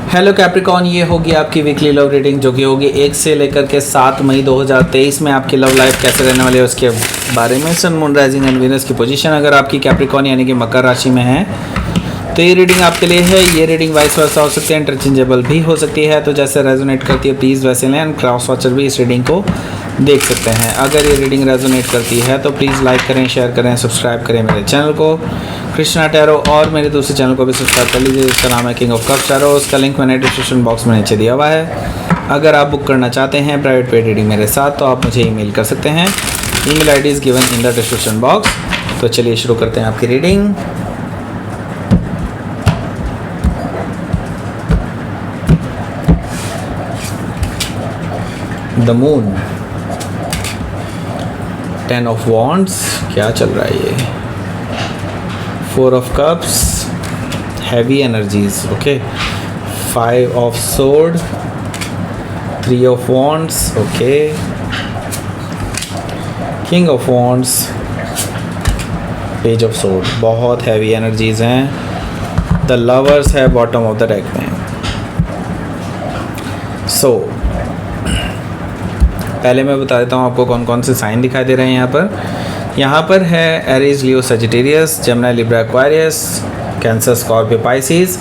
Hello Capricorn, ये होगी आपकी वीकली लव रीडिंग जो कि होगी 1 से लेकर के 7 मई 2023 में आपकी लव लाइफ कैसे रहने वाली है उसके बारे में। सन, मून, राइजिंग एंड वीनस की पोजीशन अगर आपकी कैप्रिकॉन यानी कि मकर राशि में है तो ये रीडिंग आपके लिए है। ये रीडिंग वाइस वर्सा हो सकती है, इंटरचेंजेबल भी हो सकती है, तो जैसे रेजोनेट करती है प्लीज़ वैसे लें। एंड क्रॉस वॉचर भी इस रीडिंग को देख सकते हैं। अगर ये रीडिंग रेजोनेट करती है तो प्लीज़ लाइक करें, शेयर करें, सब्सक्राइब करें मेरे चैनल को कृष्णा टैरो, और मेरे दूसरे चैनल को भी सब्सक्राइब कर लीजिए जिसका नाम है किंग ऑफ कप्स टैरो। उसका लिंक मैंने डिस्क्रिप्शन बॉक्स में नीचे दिया हुआ है। अगर आप बुक करना चाहते हैं प्राइवेट पेड रीडिंग मेरे साथ तो आप मुझे ईमेल कर सकते हैं। Email ID is given in the description box. तो चलिए शुरू करते हैं आपकी reading. The moon, 10 of wands, क्या चल रहा है ये? 4 of cups, heavy energies, okay. 5 of sword, 3 of wands, okay. King of wands, page of sword, बहुत हैवी एनर्जीज हैं। द लवर्स है बॉटम ऑफ द डेक में। सो पहले मैं बता देता हूँ आपको कौन कौन से साइन दिखाई दे रहे हैं यहाँ पर है Aries, Leo, Sagittarius, Gemini, Libra, Aquarius, Cancer, Scorpio, Pisces.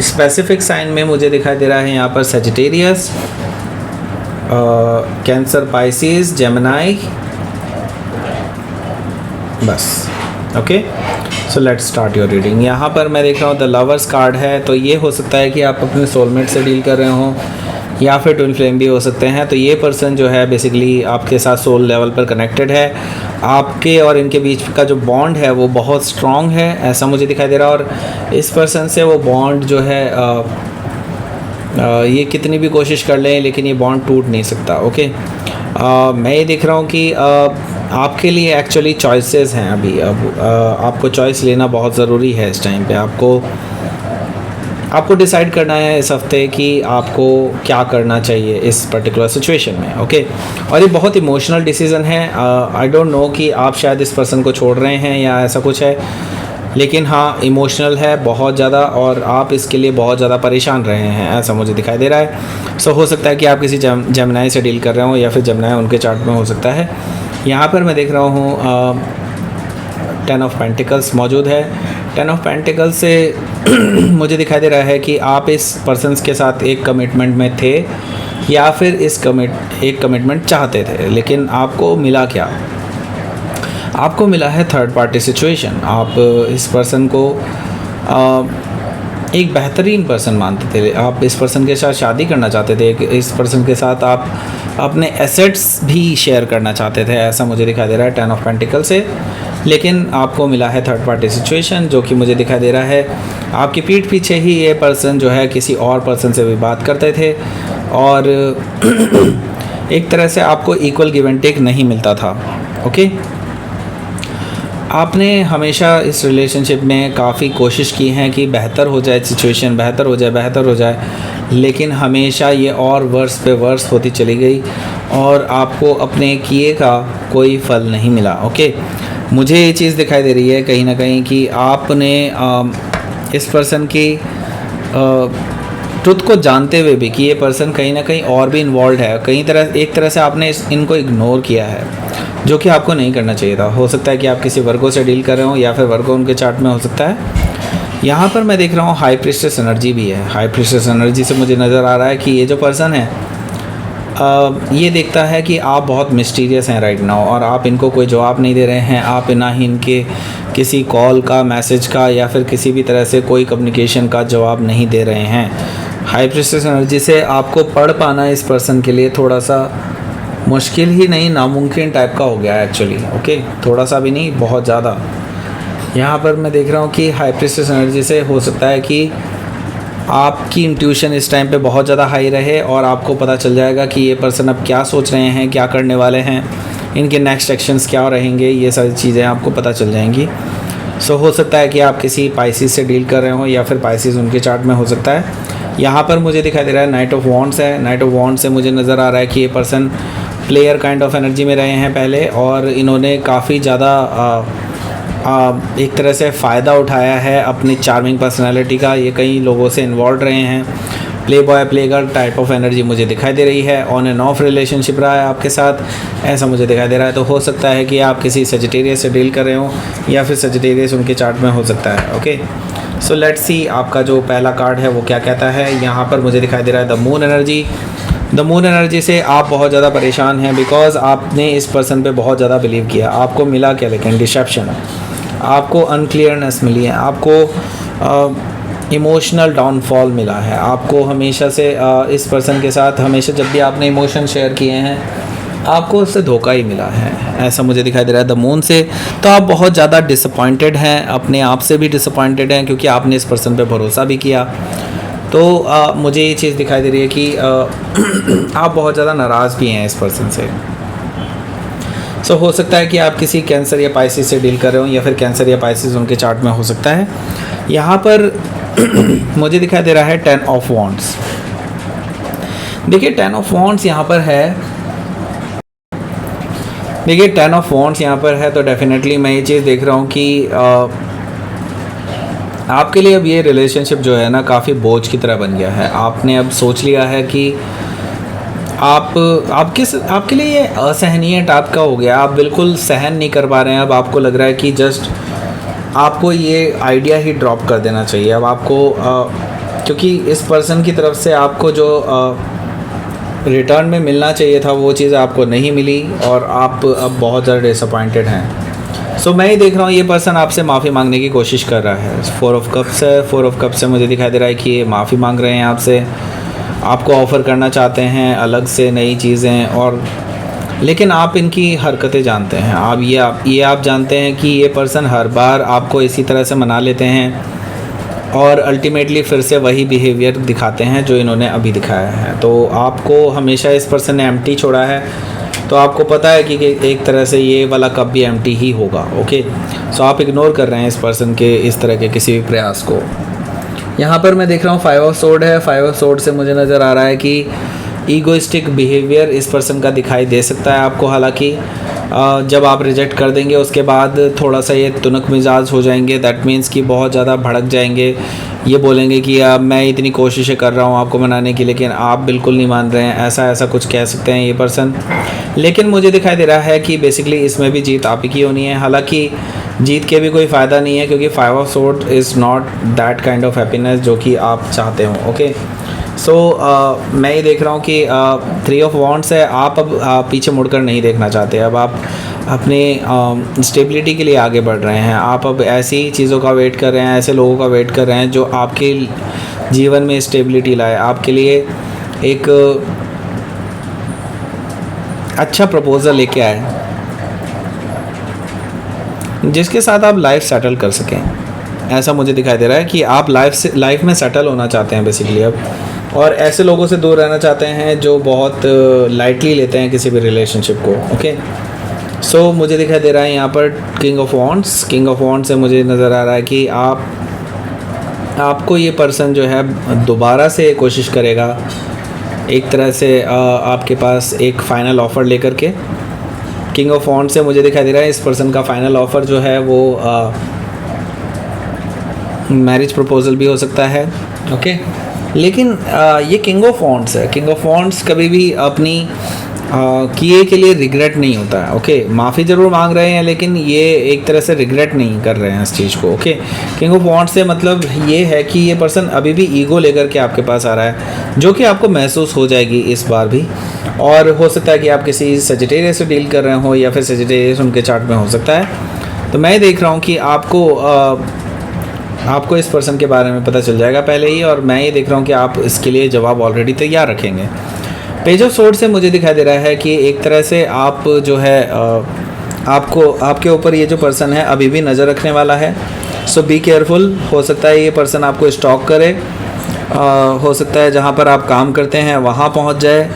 Specific sign में मुझे दिखाई दे रहा है यहाँ पर सजिटेरियस, कैंसर, पाइसिस, जेमिनी, बस। Okay, so let's start your reading. यहाँ पर मैं देख रहा हूँ द लवर्स कार्ड है, तो ये हो सकता है कि आप अपने सोलमेट से डील कर रहे हो या फिर ट्विन फ्लेम भी हो सकते हैं। तो ये पर्सन जो है बेसिकली आपके साथ सोल लेवल पर कनेक्टेड है। आपके और इनके बीच का जो बॉन्ड है वो बहुत स्ट्रॉन्ग है, ऐसा मुझे दिखाई दे रहा है। और इस पर्सन से वो बॉन्ड जो है ये कितनी भी कोशिश कर लें लेकिन ये बॉन्ड टूट नहीं सकता। ओके, मैं ये देख रहा हूँ कि आपके लिए एक्चुअली चॉइसेस हैं अभी। अब आपको चॉइस लेना बहुत ज़रूरी है इस टाइम पे। आपको डिसाइड करना है इस हफ्ते कि आपको क्या करना चाहिए इस पर्टिकुलर सिचुएशन में। ओके, और ये बहुत इमोशनल डिसीज़न है। आई डोंट नो कि आप शायद इस पर्सन को छोड़ रहे हैं या ऐसा कुछ है, लेकिन हाँ इमोशनल है बहुत ज़्यादा और आप इसके लिए बहुत ज़्यादा परेशान रहे हैं, ऐसा मुझे दिखाई दे रहा है। सो हो सकता है कि आप किसी जेमिनी से डील कर रहे हो या फिर जेमिनी उनके चार्ट में हो सकता है। यहाँ पर मैं देख रहा हूँ 10 ऑफ पेंटिकल्स मौजूद है। 10 ऑफ पेंटिकल्स से मुझे दिखाई दे रहा है कि आप इस पर्सन के साथ एक कमिटमेंट में थे या फिर एक कमिटमेंट चाहते थे, लेकिन आपको मिला क्या? आपको मिला है थर्ड पार्टी सिचुएशन। आप इस पर्सन को एक बेहतरीन पर्सन मानते थे, आप इस पर्सन के साथ शादी करना चाहते थे, इस पर्सन के साथ आप अपने एसेट्स भी शेयर करना चाहते थे, ऐसा मुझे दिखाई दे रहा है 10 ऑफ पेंटिकल से। लेकिन आपको मिला है थर्ड पार्टी सिचुएशन जो कि मुझे दिखाई दे रहा है आपकी पीठ पीछे ही ये पर्सन जो है किसी और पर्सन से भी बात करते थे और एक तरह से आपको इक्वल गिव एंड टेक नहीं मिलता था। ओके, आपने हमेशा इस रिलेशनशिप में काफ़ी कोशिश की है कि बेहतर हो जाए सिचुएशन, बेहतर हो जाए, लेकिन हमेशा ये और वर्स पे वर्स होती चली गई और आपको अपने किए का कोई फल नहीं मिला। ओके, मुझे ये चीज़ दिखाई दे रही है कहीं ना कहीं कि आपने इस पर्सन की ट्रुथ को जानते हुए भी कि ये पर्सन कहीं ना कहीं और भी इन्वॉल्व है, एक तरह से आपने इनको इग्नोर किया है, जो कि आपको नहीं करना चाहिए था। हो सकता है कि आप किसी वर्गो से डील कर रहे हो या फिर वर्गो उनके चार्ट में हो सकता है। यहाँ पर मैं देख रहा हूँ हाई प्रीस्टेस एनर्जी भी है। हाई प्रीस्टेस एनर्जी से मुझे नज़र आ रहा है कि ये जो पर्सन है ये देखता है कि आप बहुत मिस्टीरियस हैं राइट नाउ और आप इनको कोई जवाब नहीं दे रहे हैं। आप ना ही इनके किसी कॉल का, मैसेज का या फिर किसी भी तरह से कोई कम्युनिकेशन का जवाब नहीं दे रहे हैं। हाई प्रीस्टेस एनर्जी से आपको पढ़ पाना इस पर्सन के लिए थोड़ा सा मुश्किल ही नहीं, नामुमकिन टाइप का हो गया है एक्चुअली। ओके, थोड़ा सा भी नहीं, बहुत ज़्यादा। यहाँ पर मैं देख रहा हूँ कि हाई प्रीस्टेस एनर्जी से हो सकता है कि आपकी इंट्यूशन इस टाइम पे बहुत ज़्यादा हाई रहे और आपको पता चल जाएगा कि ये पर्सन अब क्या सोच रहे हैं, क्या करने वाले हैं, इनके नेक्स्ट एक्शंस क्या रहेंगे, ये सारी चीज़ें आपको पता चल जाएंगी। सो हो सकता है कि आप किसी पाइसिस से डील कर रहे हो या फिर पाइसिस उनके चार्ट में हो सकता है। यहाँ पर मुझे दिखाई दे रहा है नाइट ऑफ वॉन्ड्स है। नाइट ऑफ वॉन्ड्स से मुझे नज़र आ रहा है कि ये person player kind of energy में रहे हैं पहले और इन्होंने काफ़ी ज़्यादा एक तरह से फ़ायदा उठाया है अपनी चार्मिंग पर्सनालिटी का। ये कई लोगों से इन्वॉल्व रहे हैं play boy play girl type of energy मुझे दिखाई दे रही है। ऑन एंड ऑफ रिलेशनशिप रहा है आपके साथ, ऐसा मुझे दिखाई दे रहा है। तो हो सकता है कि आप किसी सजिटेरियस से डील कर रहे हो या फिर सजिटेरियस उनके चार्ट में हो सकता है। ओके, सो लेट्स सी आपका जो पहला कार्ड है वो क्या कहता है। यहाँ पर मुझे दिखाई दे रहा है the moon energy. The moon energy से आप बहुत ज़्यादा परेशान हैं बिकॉज आपने इस पर्सन पे बहुत ज़्यादा बिलीव किया। आपको मिला क्या, लेकिन डिसेप्शन, आपको अनक्लियरनेस मिली है, आपको इमोशनल डाउनफॉल मिला है। आपको हमेशा से इस पर्सन के साथ हमेशा जब भी आपने इमोशन शेयर किए हैं आपको उससे धोखा ही मिला है, ऐसा मुझे दिखाई दे रहा है द मून से। तो आप बहुत ज़्यादा डिसअपॉइंटेड हैं, अपने आप से भी डिसअपॉइंटेड हैं क्योंकि आपने इस पर्सन पे भरोसा भी किया। तो मुझे ये चीज़ दिखाई दे रही है कि आप बहुत ज़्यादा नाराज़ भी हैं इस पर्सन से। सो हो सकता है कि आप किसी कैंसर या पाइसिस से डील कर रहे हो या फिर कैंसर या पाइसिस उनके चार्ट में हो सकता है। यहाँ पर मुझे दिखाई दे रहा है 10 ऑफ वॉन्ड्स। देखिए 10 ऑफ वॉन्ड्स यहाँ पर है, देखिए 10 ऑफ वॉन्ड्स यहाँ पर है तो डेफिनेटली मैं ये चीज़ देख रहा हूँ कि आपके लिए अब ये रिलेशनशिप जो है ना काफ़ी बोझ की तरह बन गया है। आपने अब सोच लिया है कि आपके लिए ये असहनीय टाइप का हो गया, आप बिल्कुल सहन नहीं कर पा रहे हैं। अब आपको लग रहा है कि जस्ट आपको ये आइडिया ही ड्रॉप कर देना चाहिए। अब आपको क्योंकि इस पर्सन की तरफ से आपको जो रिटर्न में मिलना चाहिए था वो चीज़ आपको नहीं मिली और आप अब बहुत ज़्यादा डिसअपॉइंटेड हैं। सो मैं ही देख रहा हूँ ये पर्सन आपसे माफ़ी मांगने की कोशिश कर रहा है। 4 ऑफ कप्स है, 4 ऑफ कप्स से मुझे दिखाई दे रहा है कि ये माफ़ी मांग रहे हैं आपसे, आपको ऑफ़र करना चाहते हैं अलग से नई चीज़ें, और लेकिन आप इनकी हरकतें जानते हैं। आप जानते हैं कि ये पर्सन हर बार आपको इसी तरह से मना लेते हैं और अल्टीमेटली फिर से वही बिहेवियर दिखाते हैं जो इन्होंने अभी दिखाया है। तो आपको हमेशा इस पर्सन ने एम्प्टी छोड़ा है, तो आपको पता है कि एक तरह से ये वाला कप भी एम्प्टी ही होगा। ओके, सो आप इग्नोर कर रहे हैं इस पर्सन के इस तरह के किसी भी प्रयास को। यहाँ पर मैं देख रहा हूँ 5 ऑफ सोर्ड है। 5 ऑफ सोर्ड से मुझे नज़र आ रहा है कि ईगोइस्टिक बिहेवियर इस पर्सन का दिखाई दे सकता है आपको। हालांकि जब आप रिजेक्ट कर देंगे उसके बाद थोड़ा सा ये तुनक मिजाज हो जाएंगे, दैट मीन्स कि बहुत ज़्यादा भड़क जाएंगे। ये बोलेंगे कि मैं इतनी कोशिशें कर रहा हूँ आपको मनाने की लेकिन आप बिल्कुल नहीं मान रहे हैं, ऐसा कुछ कह सकते हैं ये पर्सन। लेकिन मुझे दिखाई दे रहा है कि बेसिकली इसमें भी जीत आप ही की होनी है। हालांकि जीत के भी कोई फ़ायदा नहीं है क्योंकि 5 of sword is not that kind of happiness जो कि आप चाहते हो। ओके, सो मैं ये देख रहा हूँ कि 3 ऑफ वॉन्ड्स है। आप अब पीछे मुड़कर नहीं देखना चाहते, अब आप अपने स्टेबिलिटी के लिए आगे बढ़ रहे हैं। आप अब ऐसी चीज़ों का वेट कर रहे हैं, ऐसे लोगों का वेट कर रहे हैं जो आपके जीवन में स्टेबिलिटी लाए, आपके लिए एक अच्छा प्रपोज़ल लेके आए जिसके साथ आप लाइफ सेटल कर सकें। ऐसा मुझे दिखाई दे रहा है कि आप लाइफ में सेटल होना चाहते हैं बेसिकली अब, और ऐसे लोगों से दूर रहना चाहते हैं जो बहुत लाइटली लेते हैं किसी भी रिलेशनशिप को। ओके, सो मुझे दिखाई दे रहा है यहाँ पर king of wands. King of wands से मुझे नज़र आ रहा है कि आपको ये पर्सन जो है दोबारा से कोशिश करेगा एक तरह से आपके पास एक फ़ाइनल ऑफ़र लेकर के। किंग ऑफ वॉन्ड्स से मुझे दिखाई दे रहा है इस पर्सन का फ़ाइनल ऑफ़र जो है वो मैरिज प्रपोज़ल भी हो सकता है। ओके, लेकिन ये किंग ऑफ वॉन्ड्स है। किंग ऑफ वॉन्ड्स कभी भी अपनी किए के लिए रिग्रेट नहीं होता है। ओके, माफ़ी ज़रूर मांग रहे हैं लेकिन ये एक तरह से रिग्रेट नहीं कर रहे हैं इस चीज़ को। ओके, किंग ऑफ वॉन्ड्स से मतलब ये है कि ये पर्सन अभी भी ईगो लेकर के आपके पास आ रहा है जो कि आपको महसूस हो जाएगी इस बार भी। और हो सकता है कि आप किसी सजिटेरियस से डील कर रहे हो या फिर सजिटेरियस उनके चार्ट में हो सकता है। तो मैं देख रहा हूँ कि आपको इस पर्सन के बारे में पता चल जाएगा पहले ही, और मैं ये देख रहा हूँ कि आप इसके लिए जवाब ऑलरेडी तैयार रखेंगे। पेज ऑफ सोर्ड से मुझे दिखाई दे रहा है कि एक तरह से आप जो है आपके ऊपर ये जो पर्सन है अभी भी नज़र रखने वाला है। सो बी केयरफुल। हो सकता है ये पर्सन आपको स्टॉक करे, हो सकता है जहाँ पर आप काम करते हैं वहाँ पहुँच जाए,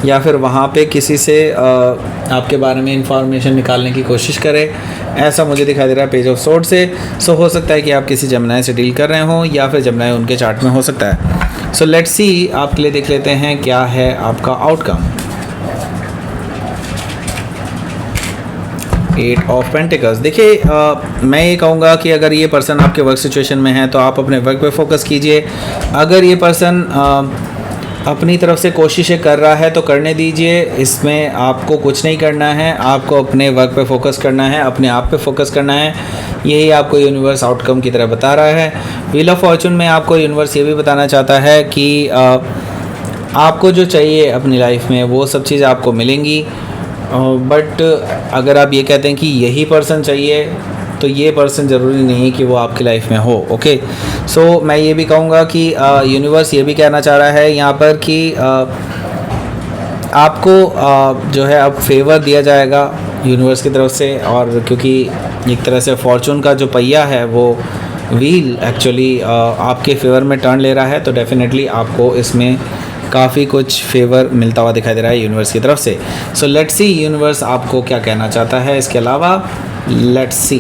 या फिर वहाँ पे किसी से आपके बारे में इंफॉर्मेशन निकालने की कोशिश करे। ऐसा मुझे दिखाई दे रहा है पेज ऑफ सोर्ड से। सो हो सकता है कि आप किसी जमनाई से डील कर रहे हों या फिर जमनाई उनके चार्ट में हो सकता है। सो लेट्स सी, आपके लिए देख लेते हैं क्या है आपका आउटकम। 8 of pentacles. देखिए मैं ये कहूँगा कि अगर ये पर्सन आपके वर्क सिचुएशन में है तो आप अपने वर्क पे फोकस कीजिए। अगर ये पर्सन अपनी तरफ से कोशिशें कर रहा है तो करने दीजिए, इसमें आपको कुछ नहीं करना है, आपको अपने वर्क पे फोकस करना है, अपने आप पे फोकस करना है। यही आपको यूनिवर्स आउटकम की तरह बता रहा है। व्हील ऑफ फॉर्चून में आपको यूनिवर्स ये भी बताना चाहता है कि आपको जो चाहिए अपनी लाइफ में वो सब चीज़ आपको मिलेंगी, बट अगर आप ये कहते हैं कि यही पर्सन चाहिए तो ये पर्सन ज़रूरी नहीं है कि वो आपकी लाइफ में हो। ओके, सो मैं ये भी कहूँगा कि यूनिवर्स ये भी कहना चाह रहा है यहाँ पर कि आपको जो है अब फेवर दिया जाएगा यूनिवर्स की तरफ से, और क्योंकि एक तरह से फॉर्चून का जो पहिया है वो व्हील एक्चुअली आपके फेवर में टर्न ले रहा है, तो डेफिनेटली आपको इसमें काफ़ी कुछ फेवर मिलता हुआ दिखाई दे रहा है यूनिवर्स की तरफ से। सो लेट्स सी यूनिवर्स आपको क्या कहना चाहता है। इसके अलावा लेट्स सी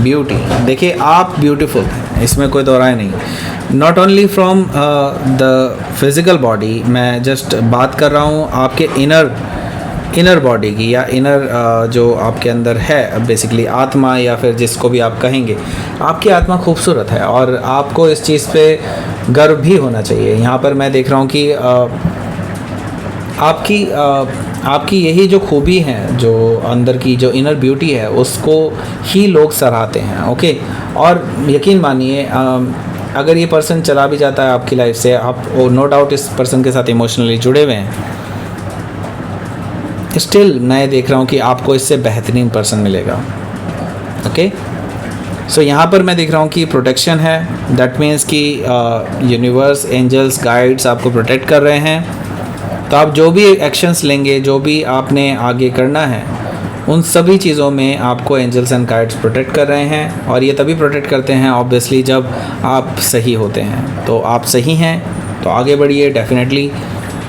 ब्यूटी। देखिए आप ब्यूटीफुल हैं, इसमें कोई दो राय नहीं। Not only from the physical body, मैं जस्ट बात कर रहा हूँ आपके इनर बॉडी की, या इनर जो आपके अंदर है बेसिकली आत्मा, या फिर जिसको भी आप कहेंगे। आपकी आत्मा खूबसूरत है और आपको इस चीज़ पे गर्व भी होना चाहिए। यहाँ पर मैं देख रहा हूँ कि आपकी यही जो खूबी है, जो अंदर की जो इनर ब्यूटी है, उसको ही लोग सराहते हैं। ओके, और यकीन मानिए अगर ये पर्सन चला भी जाता है आपकी लाइफ से, आप नो डाउट इस पर्सन के साथ इमोशनली जुड़े हुए हैं, स्टिल मैं देख रहा हूँ कि आपको इससे बेहतरीन पर्सन मिलेगा। ओके, सो यहाँ पर मैं देख रहा हूँ कि प्रोटेक्शन है। दैट मीन्स कि यूनिवर्स, एंजल्स, गाइड्स आपको प्रोटेक्ट कर रहे हैं। तो आप जो भी एक्शंस लेंगे, जो भी आपने आगे करना है, उन सभी चीज़ों में आपको एंजल्स एंड गाइड्स प्रोटेक्ट कर रहे हैं। और ये तभी प्रोटेक्ट करते हैं ऑब्वियसली जब आप सही होते हैं। तो आप सही हैं तो आगे बढ़िए, डेफिनेटली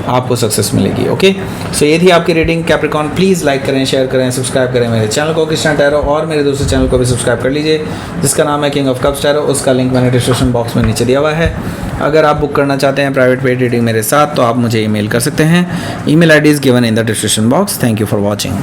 आपको सक्सेस मिलेगी। ओके, सो ये थी आपकी रीडिंग कैप्रिकॉर्न। प्लीज़ लाइक करें, शेयर करें, सब्सक्राइब करें मेरे चैनल को क्रिस्टियन टैरो, और मेरे दूसरे चैनल को भी सब्सक्राइब कर लीजिए जिसका नाम है किंग ऑफ कप्स टैरो। उसका लिंक मैंने डिस्क्रिप्शन बॉक्स में नीचे दिया हुआ है। अगर आप बुक करना चाहते हैं प्राइवेट पेड रीडिंग मेरे साथ तो आप मुझे ईमेल कर सकते हैं। Email ID is given in the description box. Thank you for watching.